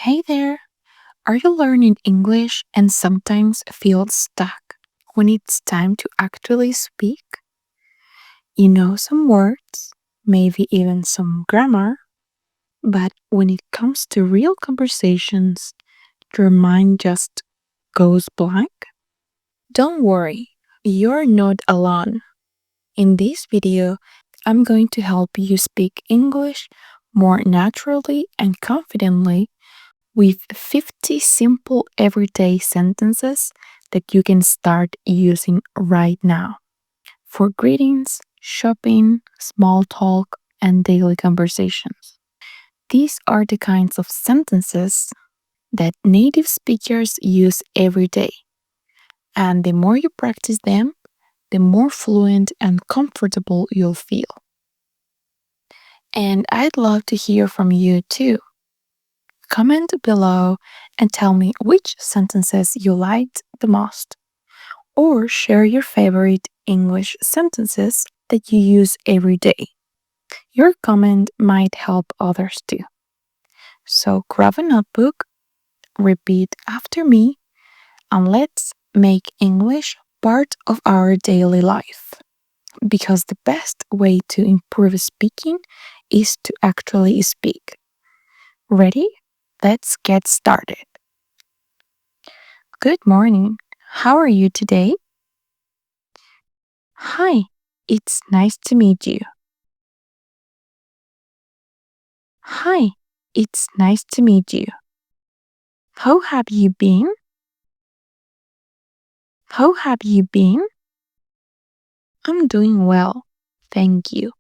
Hey there! Are you learning English and sometimes feel stuck when it's time to actually speak? You know some words, maybe even some grammar, but when it comes to real conversations, your mind just goes blank? Don't worry, you're not alone. In this video, I'm going to help you speak English more naturally and confidently with 50 simple everyday sentences that you can start using right now for greetings, shopping, small talk, and daily conversations. These are the kinds of sentences that native speakers use every day, and the more you practice them, the more fluent and comfortable you'll feel. And I'd love to hear from you too. Comment below and tell me which sentences you liked the most, or share your favorite English sentences that you use every day. Your comment might help others too. So grab a notebook, repeat after me, and let's make English part of our daily life. Because the best way to improve speaking is to actually speak. Ready? Let's get started. Good morning. How are you today? Hi, it's nice to meet you. Hi, it's nice to meet you. How have you been? How have you been? I'm doing well, thank you.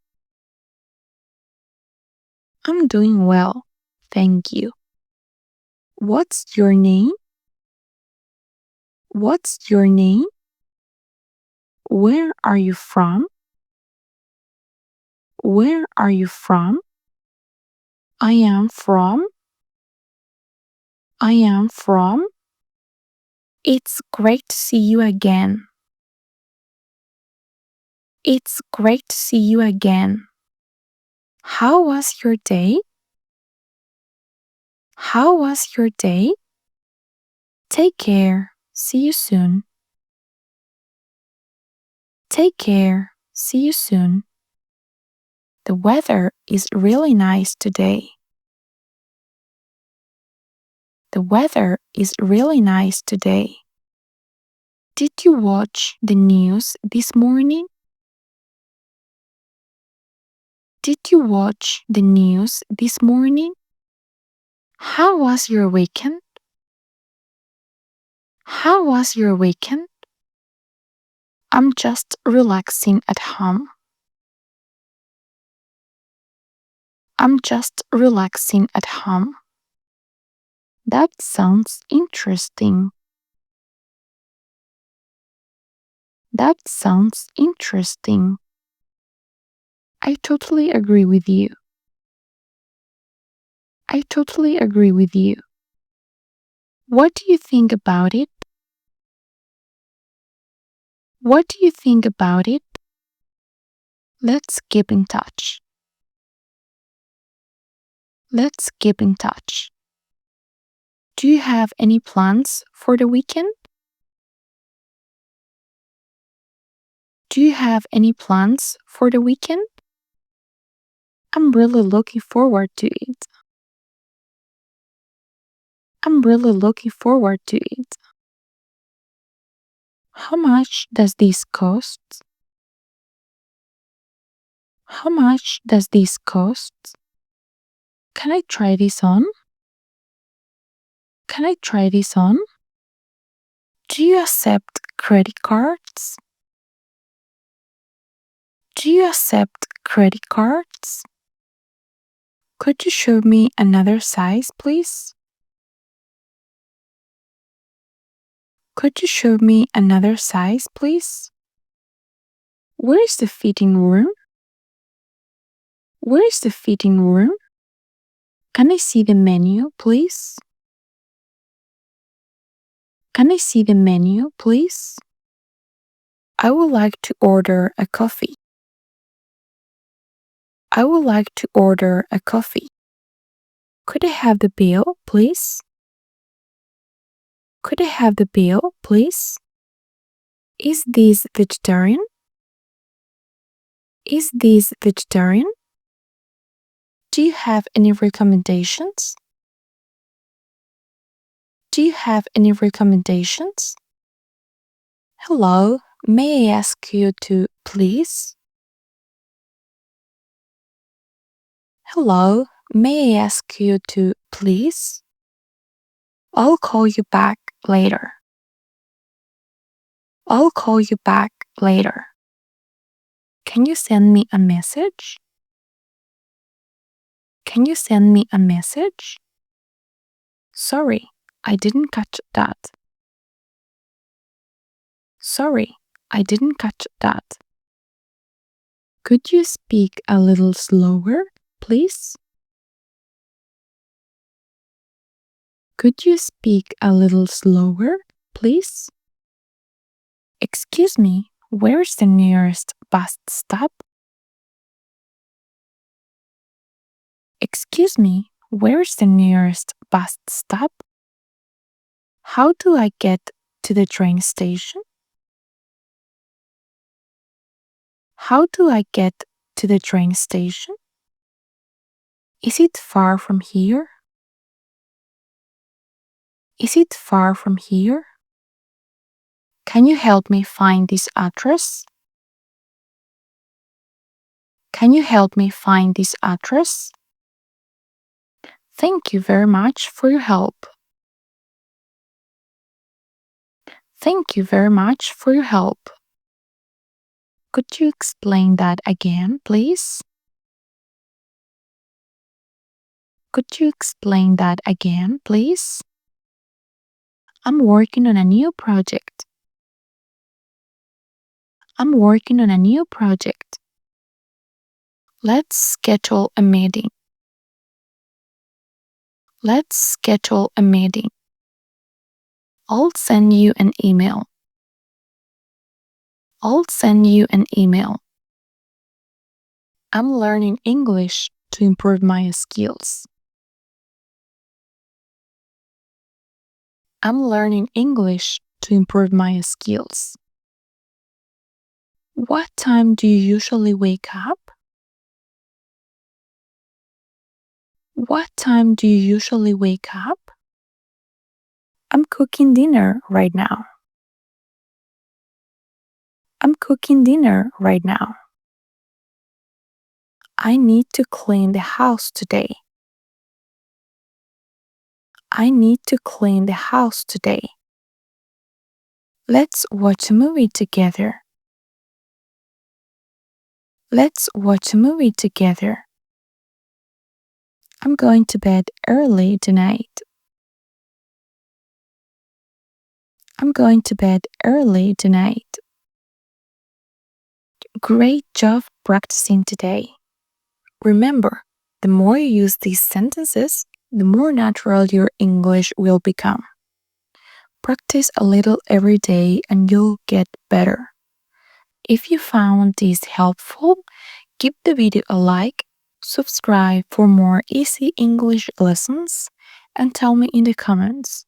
I'm doing well, thank you. What's your name? What's your name? Where are you from? Where are you from? I am from. I am from. It's great to see you again. It's great to see you again. How was your day? How was your day? Take care. See you soon. Take care. See you soon. The weather is really nice today. The weather is really nice today. Did you watch the news this morning? Did you watch the news this morning? How was your weekend? How was your weekend? I'm just relaxing at home. I'm just relaxing at home. That sounds interesting. That sounds interesting. I totally agree with you. I totally agree with you. What do you think about it? What do you think about it? Let's keep in touch. Let's keep in touch. Do you have any plans for the weekend? Do you have any plans for the weekend? I'm really looking forward to it. I'm really looking forward to it. How much does this cost? How much does this cost? Can I try this on? Can I try this on? Do you accept credit cards? Do you accept credit cards? Could you show me another size, please? Could you show me another size, please? Where is the fitting room? Where is the fitting room? Can I see the menu, please? Can I see the menu, please? I would like to order a coffee. I would like to order a coffee. Could I have the bill, please? Could I have the bill, please? Is this vegetarian? Is this vegetarian? Do you have any recommendations? Do you have any recommendations? Hello, may I ask you to please? Hello, may I ask you to please? I'll call you back later. I'll call you back later. Can you send me a message? Can you send me a message? Sorry, I didn't catch that. Sorry, I didn't catch that. Could you speak a little slower, please? Could you speak a little slower, please? Excuse me, where's the nearest bus stop? Excuse me, where's the nearest bus stop? How do I get to the train station? How do I get to the train station? Is it far from here? Is it far from here? Can you help me find this address? Can you help me find this address? Thank you very much for your help. Thank you very much for your help. Could you explain that again, please? Could you explain that again, please? I'm working on a new project. I'm working on a new project. Let's schedule a meeting. Let's schedule a meeting. I'll send you an email. I'll send you an email. I'm learning English to improve my skills. I'm learning English to improve my skills. What time do you usually wake up? What time do you usually wake up? I'm cooking dinner right now. I'm cooking dinner right now. I need to clean the house today. I need to clean the house today. Let's watch a movie together. Let's watch a movie together. I'm going to bed early tonight. I'm going to bed early tonight. Great job practicing today. Remember, the more you use these sentences, the more natural your English will become. Practice a little every day and you'll get better. If you found this helpful, give the video a like, subscribe for more easy English lessons, and tell me in the comments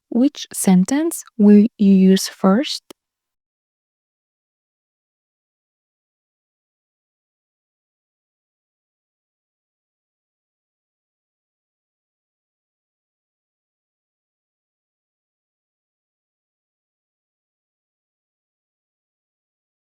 which sentence will you use first